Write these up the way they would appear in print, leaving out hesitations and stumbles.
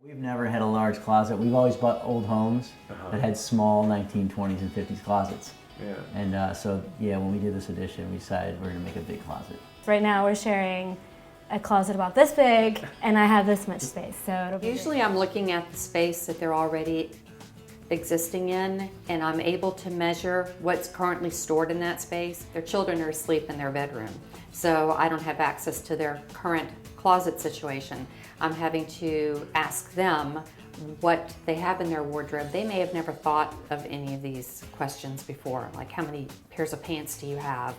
We've never had a large closet. We've always bought old homes that had small 1920s and 50s closets. Yeah. And so, yeah, when we did this addition, we decided we're going to make a big closet. Right now we're sharing a closet about this big, and I have this much space, so it'll be Usually big. I'm looking at the space that they're already existing in, and I'm able to measure what's currently stored in that space. Their children are asleep in their bedroom, so I don't have access to their current closet situation. I'm having to ask them what they have in their wardrobe. They may have never thought of any of these questions before, like how many pairs of pants do you have?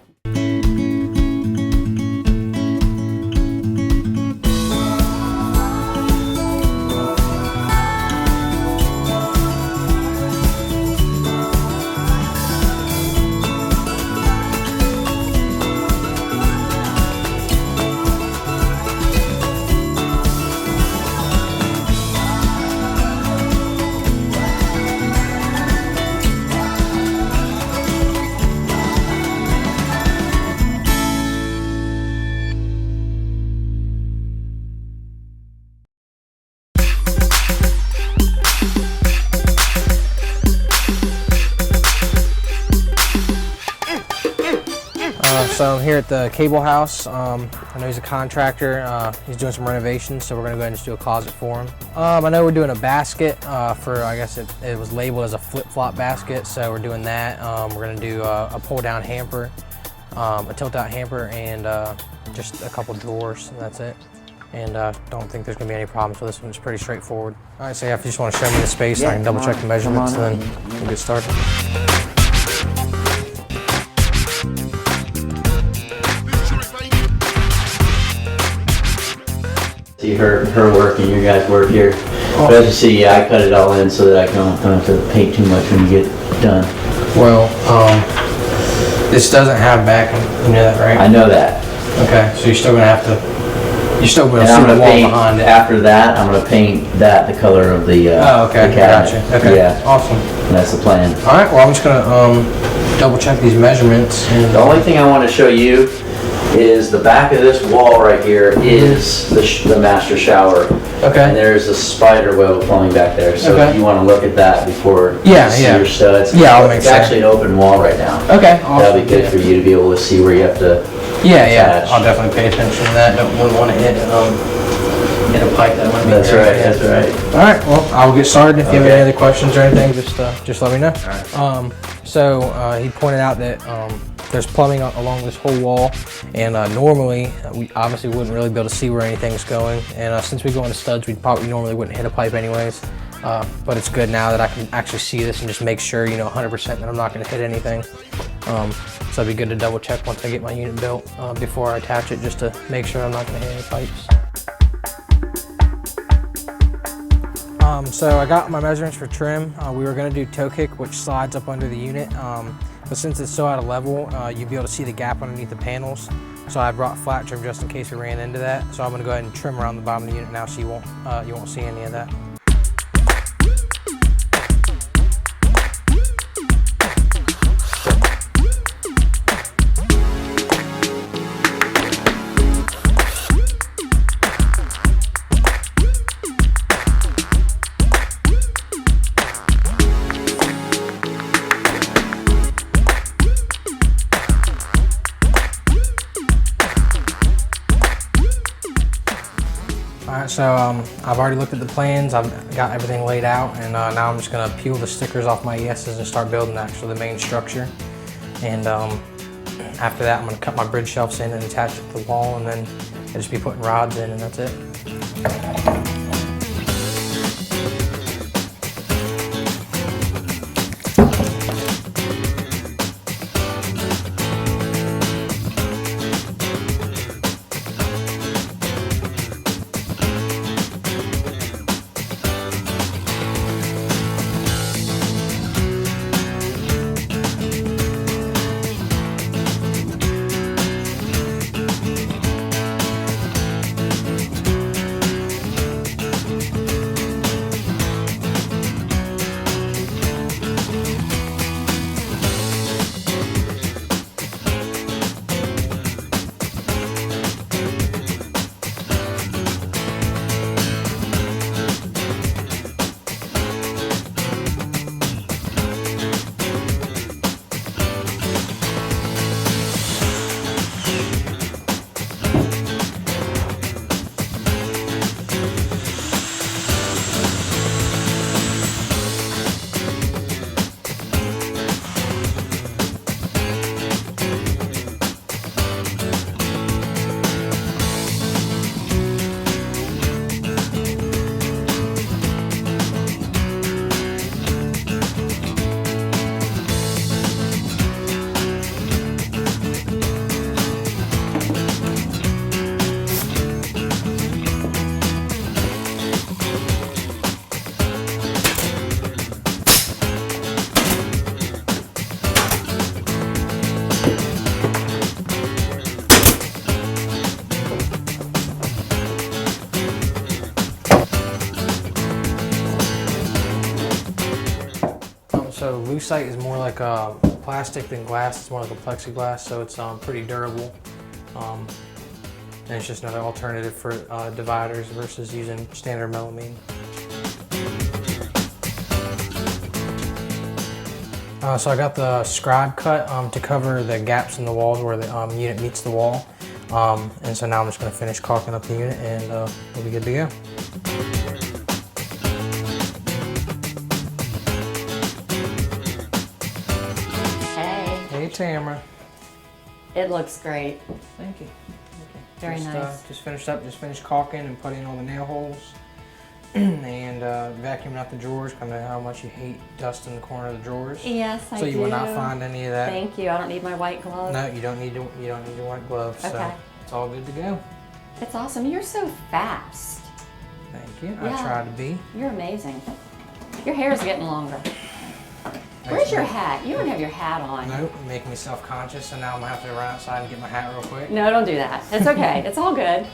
So I'm here at the cable house. I know he's a contractor. He's doing some renovations, so we're gonna go ahead and just do a closet for him. I know we're doing a basket for, I guess it was labeled as a flip-flop basket, so we're doing that. We're gonna do a pull-down hamper, a tilt-out hamper, and just a couple drawers, and that's it. And don't think there's gonna be any problems with this one. It's pretty straightforward. All right, so yeah, if you just wanna show me the space, I can double check the measurements, and then we'll get started. See her work and your guys' work here. But as you see, yeah, I cut it all in so that I don't have to paint too much when you get done. Well, this doesn't have backing. You know that, right? I know that. Okay, so you're still gonna have to. You're still gonna And see I'm the gonna wall paint, behind it. after that, I'm gonna paint that the color of the, Oh, okay. the cabinet. Gotcha. Okay. Yeah, Awesome. that's the plan. All right. Well, I'm just gonna double check these measurements. And The only thing I want to show you is the back of this wall right here is the master shower. And Okay. there's a spider web of plumbing back there. So Okay. if you want to look at that before Yeah, you see yeah. your studs. Yeah, I'll make It's sure. actually an open wall right now. Okay. Awesome. That'll be good for you to be able to see where you have to. Yeah, yeah. attach. I'll definitely pay attention to that. Don't want to hit a pipe that might be. That's there. right, that's right. All right. Well, I'll get started. If you have Okay. any other questions or anything, just let me know. All right. So he pointed out that there's plumbing along this whole wall, and normally we obviously wouldn't really be able to see where anything's going. And since we go into studs, we probably normally wouldn't hit a pipe anyways. But it's good now that I can actually see this and just make sure, 100% that I'm not going to hit anything. So it'd be good to double check once I get my unit built before I attach it, just to make sure I'm not going to hit any pipes. So I got my measurements for trim. We were going to do toe kick, which slides up under the unit. But since it's so out of level, you'd be able to see the gap underneath the panels. So I brought flat trim just in case we ran into that. So I'm going to go ahead and trim around the bottom of the unit now, so you won't see any of that. Alright, so I've already looked at the plans, I've got everything laid out, and now I'm just going to peel the stickers off my ESs and start building actually the main structure. And after that I'm going to cut my bridge shelves in and attach it to the wall, and then I'll just be putting rods in, and that's it. So lucite is more like a plastic than glass. It's more like a plexiglass, so it's pretty durable. And it's just another alternative for dividers versus using standard melamine. So I got the scribe cut to cover the gaps in the walls where the unit meets the wall. And so now I'm just going to finish caulking up the unit and we'll be good to go. Hey Tamara. It looks great. Thank you. Very nice. Just finished caulking and putting in all the nail holes. And vacuuming out the drawers. I know how much you hate dust in the corner of the drawers. Yes, I do. So you will not find any of that. Thank you. I don't need my white gloves. No, you don't need your white gloves. Okay. So it's all good to go. It's awesome. You're so fast. Thank you. Yeah. I try to be. You're amazing. Your hair's getting longer. Where's your hat? You don't have your hat on. Nope, you're making me self-conscious, so now I'm gonna have to run outside and get my hat real quick. No, don't do that. It's okay. It's all good.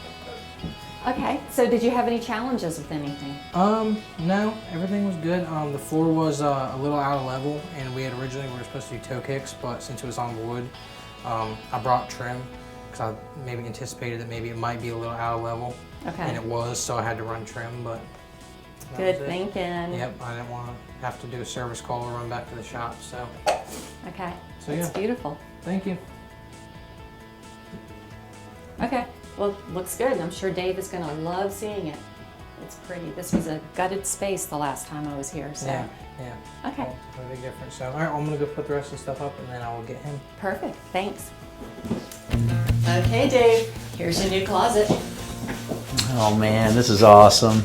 Okay, so did you have any challenges with anything? No, everything was good. The floor was a little out of level, and we were supposed to do toe kicks, but since it was on wood, I brought trim because I maybe anticipated that maybe it might be a little out of level. Okay. And it was, so I had to run trim, but Good thinking. Yep, I didn't want to have to do a service call or run back to the shop, so. Okay, So it's yeah, beautiful. thank you. Okay, well, looks good. I'm sure Dave is going to love seeing it. It's pretty. This was a gutted space the last time I was here, so. Yeah. Okay, Well, no big difference. So, all right, I'm gonna go put the rest of the stuff up, and then I will get him. perfect. Thanks. Okay, Dave, here's your new closet. Oh man, this is awesome.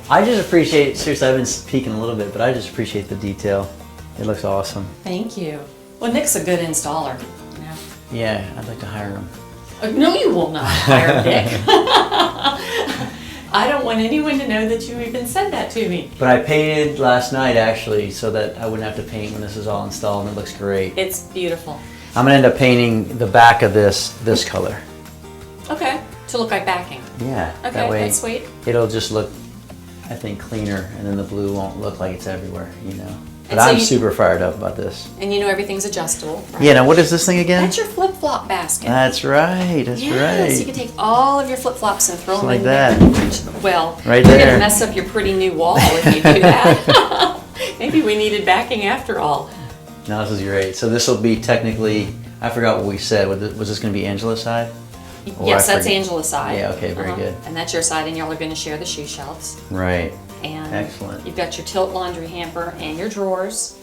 I just appreciate, seriously, I've been speaking a little bit, but I just appreciate the detail. It looks awesome. Thank you. Well, Nick's a good installer. Yeah. Yeah, I'd like to hire him. No, you will not hire Nick. I don't want anyone to know that you even said that to me. But I painted last night actually so that I wouldn't have to paint when this is all installed, and it looks great. It's beautiful. I'm gonna end up painting the back of this color. Okay, to look like backing. Yeah, Okay, that way that's sweet. it'll just look, I think, cleaner, and then the blue won't look like it's everywhere, you know. But And so I'm you- super fired up about this. And you know everything's adjustable, right? Yeah, now what is this thing again? That's your flip-flop basket. That's right, that's Yes, you right. can take all of your flip-flops and throw Just them like in that. there. Well, Right you're there. gonna mess up your pretty new wall if you do that. Maybe we needed backing after all. No, this is great. So this will be technically, I forgot what we said. Was this going to be Angela's side? Or Yes, I that's forget. Angela's side. Yeah, okay, very good. And that's your side, and y'all are gonna share the shoe shelves. Right. And Excellent. you've got your tilt laundry hamper and your drawers.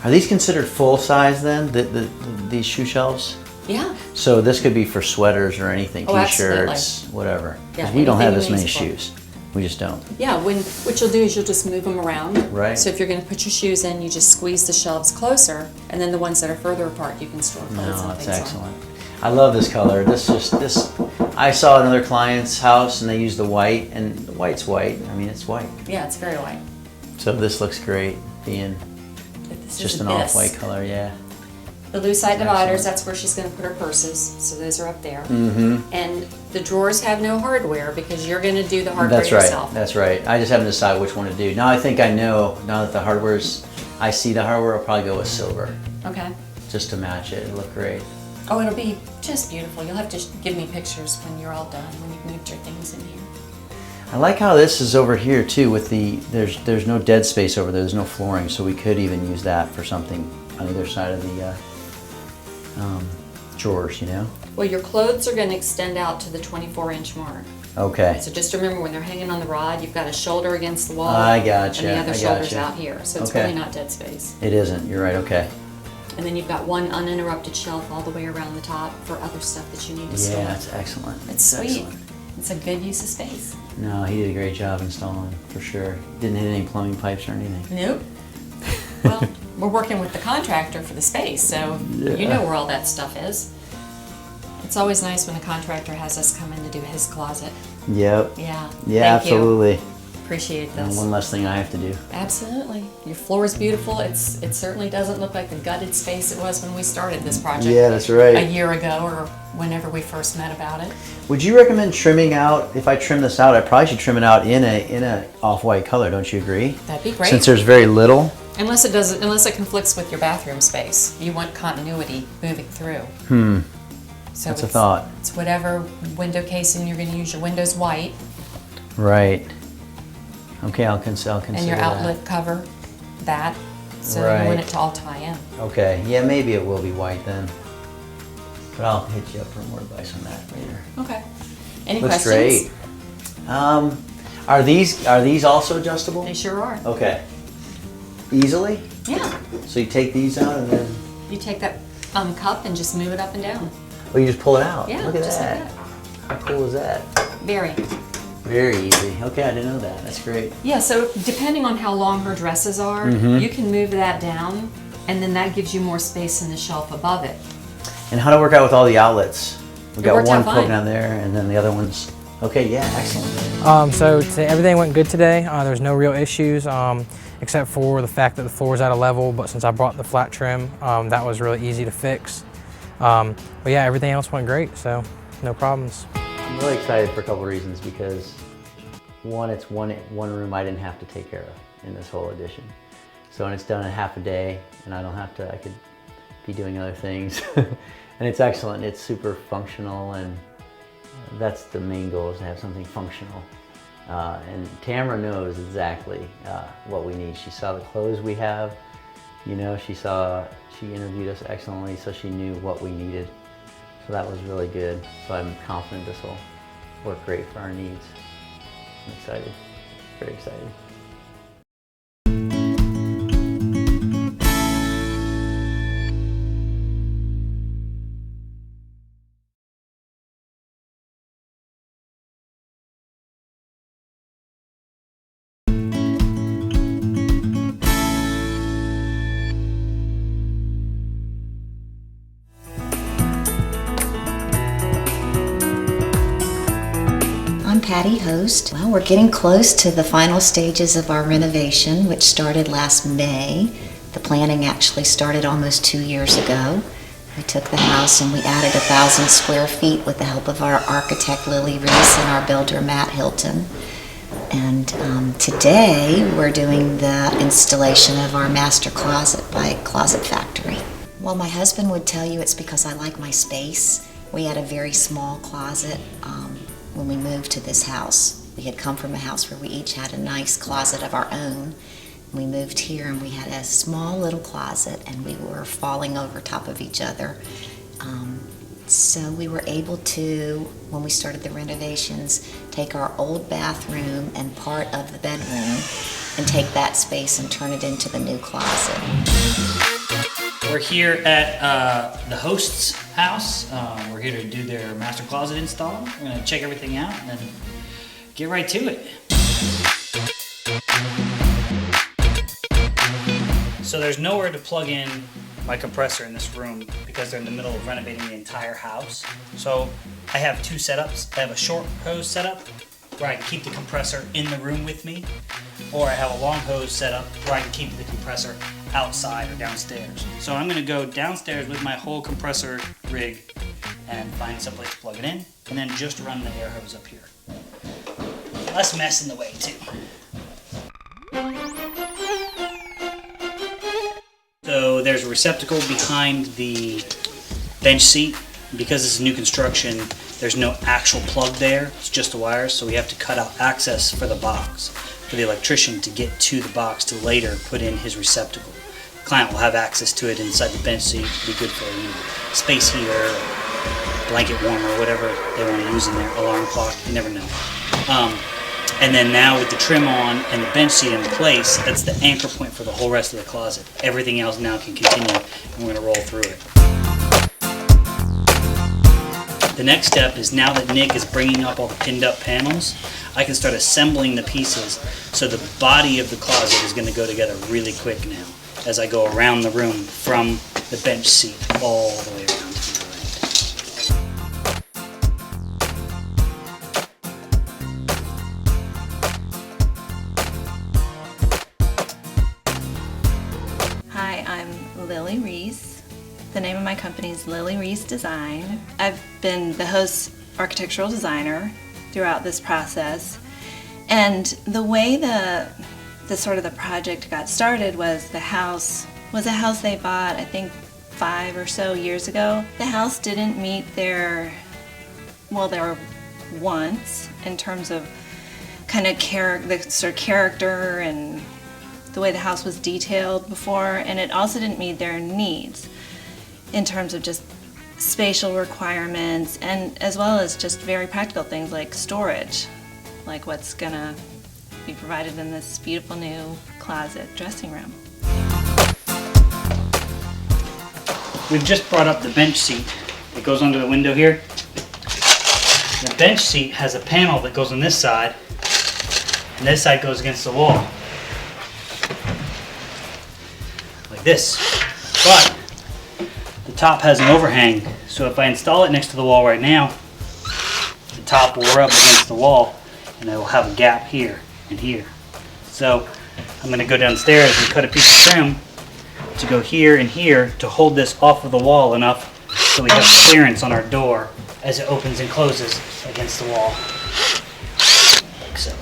Are these considered full size then, these shoe shelves? Yeah. So this could be for sweaters or anything, Oh, absolutely. t-shirts, whatever. Yeah, Because we don't have anything this you many need is shoes. We just don't. Yeah, what you'll do is you'll just move them around. Right. So if you're going to put your shoes in, you just squeeze the shelves closer, and then the ones that are further apart, you can store clothes No, and that's things excellent. I love this color. I saw another client's house and they used the white, and the white's white. I mean, it's white. on. Yeah, it's very white. So this looks great, being But this just is an this. off-white color, yeah. The lucite dividers, Excellent. that's where she's going to put her purses. So those are up there. Mm-hmm. And the drawers have no hardware because you're going to do the hardware That's right. yourself. That's right. I just haven't decided which one to do. Now I think I know. Now that the hardware's, I see the hardware. I'll probably go with silver, Okay. just to match it. It'll look great. Oh, it'll be just beautiful. You'll have to give me pictures when you're all done, when you've moved your things in here. I like how this is over here too. With the there's no dead space over there. There's no flooring, so we could even use that for something on either side of the drawers. You know. Well, your clothes are going to extend out to the 24-inch mark. Okay. So just remember when they're hanging on the rod, you've got a shoulder against the wall. I gotcha, And the other I shoulder's gotcha. out here. So it's Okay. really not dead space. It isn't. You're right. Okay. And then you've got one uninterrupted shelf all the way around the top for other stuff that you need to store. Yeah, that's excellent. It's sweet. Excellent. It's a good use of space. No, he did a great job installing for sure. Didn't hit any plumbing pipes or anything. Nope. Well, we're working with the contractor for the space, so you know where all that stuff is. It's always nice when a contractor has us come in to do his closet. Yep. Yeah. Yeah, Thank you. absolutely. Appreciate And this. one less thing I have to do. Absolutely. Your floor is beautiful. It certainly doesn't look like the gutted space it was when we started this project. Yeah, that's right. A year ago or whenever we first met about it. Would you recommend trimming out? If I trim this out, I probably should trim it out in a off-white color. Don't you agree? That'd be great. Since there's very little. Unless it conflicts with your bathroom space. You want continuity moving through. So That's a thought. It's whatever window casing you're going to use. Your window's white. Right. Okay, I'll consider And your outlet cover, that. So Right. you want it to all tie in. Okay, yeah, maybe it will be white then. But I'll hit you up for more advice on that later. Okay. Any Looks questions? great. Are these also adjustable? They sure are. Okay. Easily? Yeah. So you take these out and then, You take that cup and just move it up and down. oh, you just pull it out. Yeah, Look at just that. like How cool is that? Very. Very easy. Okay, I didn't know that. That's great. Yeah, so depending on how long her dresses are, Mm-hmm. you can move that down, and then that gives you more space in the shelf above it. And how to work out with all the outlets? We It got worked one out fine. poking down there, and then the other one's okay. Yeah, excellent. So everything went good today. There's no real issues, except for the fact that the floor is out of level. But since I brought the flat trim, that was really easy to fix. But yeah, everything else went great, so no problems. I'm really excited for a couple reasons because one, it's one room I didn't have to take care of in this whole addition. So when it's done in half a day, and I could be doing other things. And it's excellent. It's super functional, and that's the main goal, is to have something functional. And Tamara knows exactly what we need. She saw the clothes we have, you know, she interviewed us excellently, so she knew what we needed. So that was really good. So I'm confident this will work great for our needs. I'm excited, very excited. I'm Patty Host. Well, we're getting close to the final stages of our renovation, which started last May. The planning actually started almost 2 years ago. We took the house and we added 1,000 square feet with the help of our architect Lily Reese and our builder Matt Hilton. And today we're doing the installation of our master closet by Closet Factory. Well, my husband would tell you it's because I like my space. We had a very small closet when we moved to this house. We had come from a house where we each had a nice closet of our own. We moved here and we had a small little closet and we were falling over top of each other. So we were able to, when we started the renovations, take our old bathroom and part of the bedroom and take that space and turn it into the new closet. We're here at the host's house. We're here to do their master closet install. We're gonna check everything out and then get right to it. So there's nowhere to plug in my compressor in this room because they're in the middle of renovating the entire house. So I have two setups. I have a short hose setup where I can keep the compressor in the room with me, or I have a long hose setup where I can keep the compressor outside or downstairs. So I'm gonna go downstairs with my whole compressor rig and find some place to plug it in, and then just run the air hose up here. Less mess in the way too. So there's a receptacle behind the bench seat. Because this is new construction, there's no actual plug there, it's just a wire, so we have to cut out access for the box, for the electrician to get to the box to later put in his receptacle. The client will have access to it inside the bench seat. It'll be good for, you know, space heater, blanket warmer, whatever they want to use in there, alarm clock, you never know. And then now with the trim on and the bench seat in place, that's the anchor point for the whole rest of the closet. Everything else now can continue, and we're going to roll through it. The next step is, now that Nick is bringing up all the pinned up panels, I can start assembling the pieces, so the body of the closet is going to go together really quick now as I go around the room from the bench seat all the way around to the right. The name of my company is Lily Reese Design. I've been the host architectural designer throughout this process. And the way the sort of the project got started was a house they bought, I think 5 or so years ago. The house didn't meet their wants in terms of kind of character and the way the house was detailed before, and it also didn't meet their needs in terms of just spatial requirements, and as well as just very practical things like storage, like what's gonna be provided in this beautiful new closet dressing room. We've just brought up the bench seat that goes under the window here. The bench seat has a panel that goes on this side, and this side goes against the wall. Like this. But the top has an overhang, so if I install it next to the wall right now, the top will rub against the wall, and I will have a gap here and here. So I'm going to go downstairs and cut a piece of trim to go here and here to hold this off of the wall enough so we have clearance on our door as it opens and closes against the wall. Like so.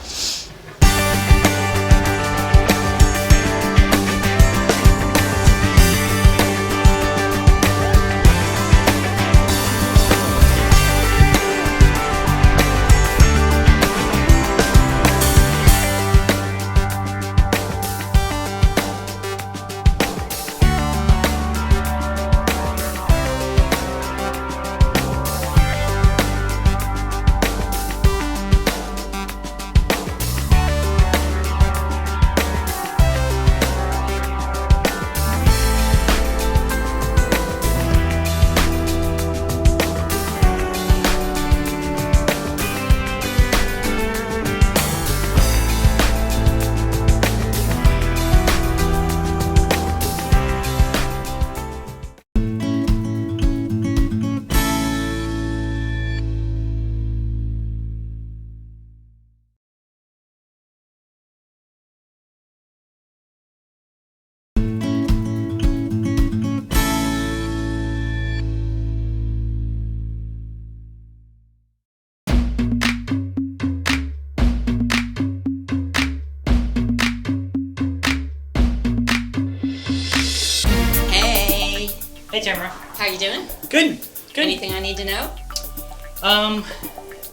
Hey Tamara. How you doing? Good. Good. Anything I need to know?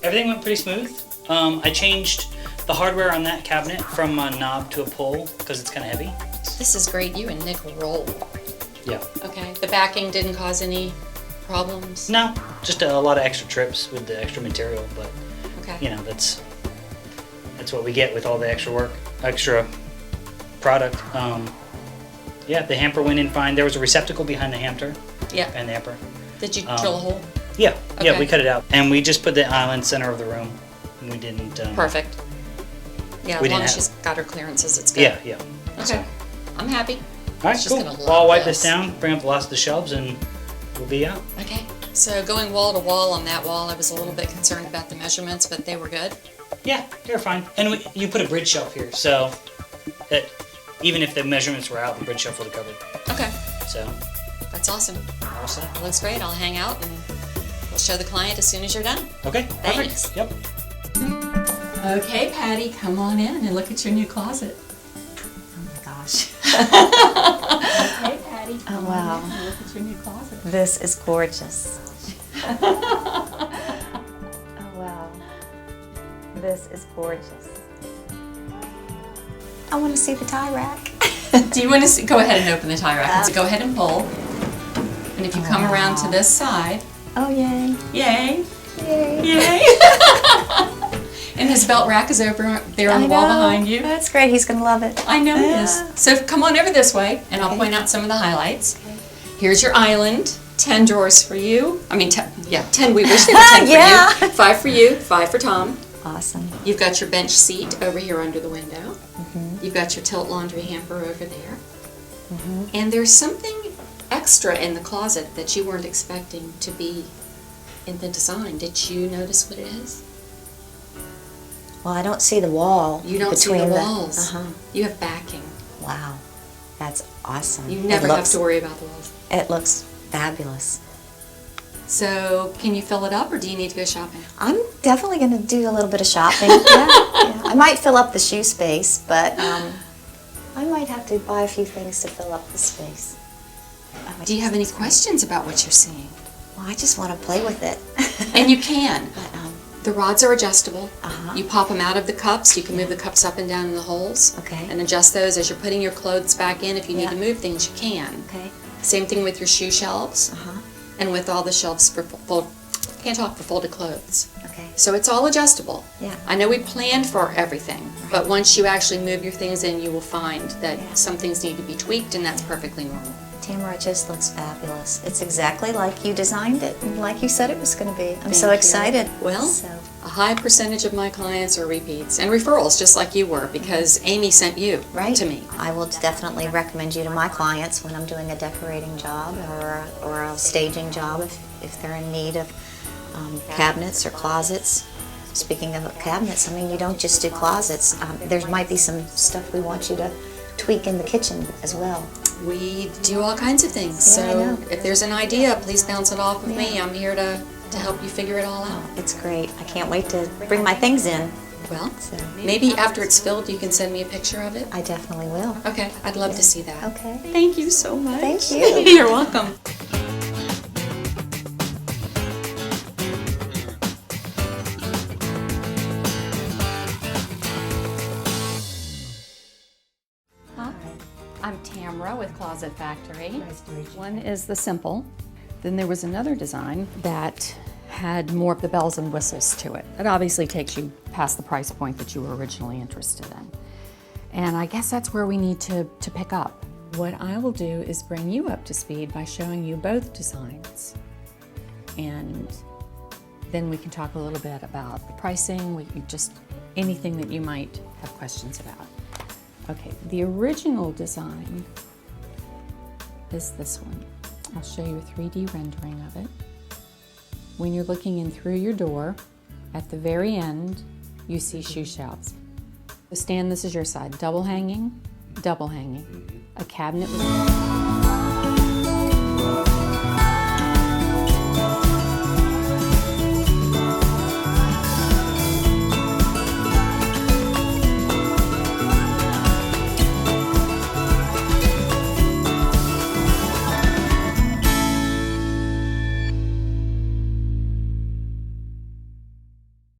Everything went pretty smooth. I changed the hardware on that cabinet from a knob to a pull because it's kind of heavy. This is great. You and Nick roll. Yeah. Okay. The backing didn't cause any problems? No, just a lot of extra trips with the extra material, but Okay. you know, that's what we get with all the extra product. Yeah, the hamper went in fine. There was a receptacle behind the hamper Yeah. and the hamper. Did you drill a hole? Yeah, yeah, Okay. we cut it out. And we just put the island center of the room. We didn't... Perfect. Yeah, we as long didn't as have- she's got her clearances, it's good. Yeah, yeah. Okay. I'm happy. All right, She's cool. gonna Well, I'll love wipe this this. down, bring up the last of the shelves, and we'll be out. Okay. So going wall to wall on that wall, I was a little bit concerned about the measurements, but they were good. Yeah, they're fine. And you put a bridge shelf here, so that even if the measurements were out, the bridge shelf would have covered. Okay. So, That's awesome. all set. It looks great. I'll hang out and we'll show the client as soon as you're done. Okay, Thanks. perfect. Yep. Okay, Patty, come on in and look at your new closet. Oh my gosh. Okay, Patty. Oh, wow. Look at your new closet. This is gorgeous. Oh, wow. This is gorgeous. I want to see the tie rack. Do you want to see? Go ahead and open the tie rack. So go ahead and pull. And if you come around to this side, Oh, yay. yay, Yay. yay. And his belt rack is over there on the wall behind you. That's great. He's going to love it. I know he is. So come on over this way, and I'll point out some of the highlights. Here's your island. 10 drawers for you. I mean, 10, yeah, 10. We wish they were 10 Yeah. for you. 5 for you, 5 for Tom. Awesome. You've got your bench seat over here under the window. You've got your tilt laundry hamper over there. And there's something extra in the closet that you weren't expecting to be in the design. Did you notice what it is? Well, I don't see the wall. You don't see the between walls. Uh-huh. You have backing. Wow. That's awesome. You It never have looks- to worry about the walls. It looks Fabulous. So can you fill it up, or do you need to go shopping? I'm definitely going to do a little bit of shopping. Yeah. I might fill up the shoe space, but I might have to buy a few things to fill up the space. Do you have any questions about what you're seeing? Well, I just want to play with it. And you can. But, The rods are adjustable. Uh-huh. You pop them out of the cups. You can move the cups up and down in the holes. Okay. And adjust those as you're putting your clothes back in. If you need Yeah. to move things, you can. Okay. Same thing with your shoe shelves. Uh-huh. And with all the shelves for folded clothes. Okay. So it's all adjustable. Yeah. I know we planned for everything, but once you actually move your things in, you will find that Yeah. some things need to be tweaked, and that's perfectly normal. Tamara, it just looks fabulous. It's exactly like you designed it and like you said it was going to be. I'm Thank so you. excited. Well, So, a high percentage of my clients are repeats and referrals, just like you were, because Amy sent you right. to me. I will definitely recommend you to my clients when I'm doing a decorating job or a staging job if they're in need of cabinets or closets. Speaking of cabinets, I mean, you don't just do closets. There might be some stuff we want you to tweak in the kitchen as well. We do all kinds of things, Yeah, I so know. if there's an idea, please bounce it off of me. Yeah. I'm here to help you figure it all out. It's great. I can't wait to bring my things in. Well, So maybe after it's filled, you can send me a picture of it. I definitely will. Okay, I'd love to see that. Okay. Thank you so much. Thank you. You're welcome. Hi, I'm Tamara with Closet Factory. Nice to meet you. One is the simple. Then there was another design that had more of the bells and whistles to it. It obviously takes you past the price point that you were originally interested in. And I guess that's where we need to pick up. What I will do is bring you up to speed by showing you both designs. And then we can talk a little bit about the pricing, just anything that you might have questions about. Okay, the original design is this one. I'll show you a 3D rendering of it. When you're looking in through your door, at the very end, you see shoe shelves. So Stan, this is your side. Double hanging, a cabinet with